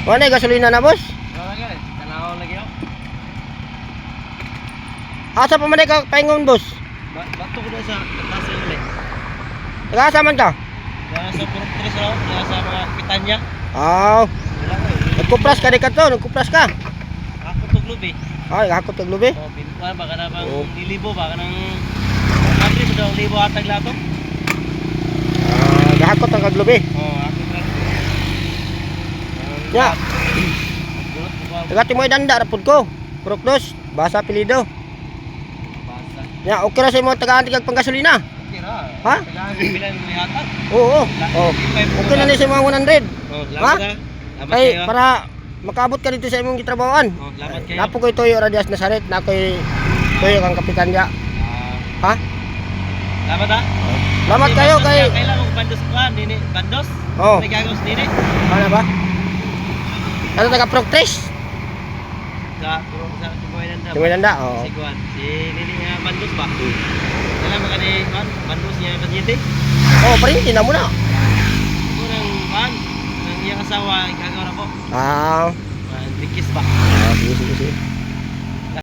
Wala gasolina na boss. Wala ka eh. Tanaw lagi ako. Asa pa man ka paingon boss? Bato ko na sa tasa yun eh. Nagasaman ka? Kaya sa purong tres ako. Kaya sa mga pitanya. Ah, Wala ko eh. nagkupras ka di ka to, nagkupras ka. Ako tuglob eh. Ay, hakot taglubi. O, pinikuan. Baka na bang Oo. nilibo. Baka nang... Country mo daw libo atag lato. Ah, gahakot ang kaglubi. Oo, ako lang. Ya. Gulot ko ba? Tagati mo idanda rapod ko. Prokdos, basa apelido. Basa. Ya, okay ra sa mo taga-antig kag panggasolina. Okay ra. Ha? Kailangan bilang may hatag. Oo. Oh. Okay na ni sa mga 100. Oh, Ha? lamat na. Lamat Ay, kayo. para makaabot ka dito sa imong gitrabahoan. Oh, lamat kayo. Napo ko'y Toyo Radias Nazaret, na ko'y Toyo kang kapitan niya. Ha? Lamat ha. Salamat kayo kay... Kailangan ko bandos ko dini. Bandos? Oh. May gagawin sa dini. Ano ba? Ano taga Proctres? Sa Timoy Tingnan nanda, oo. Si Kuan. Si nini nga bandos ba? Kailangan ka ni Kuan. Bandos niya pasyente. Oh, parinti na muna. Ito ng Kuan. Ng iyang asawa. Gagawin ako. Ah, Enriquez ba? sige, sige, sige.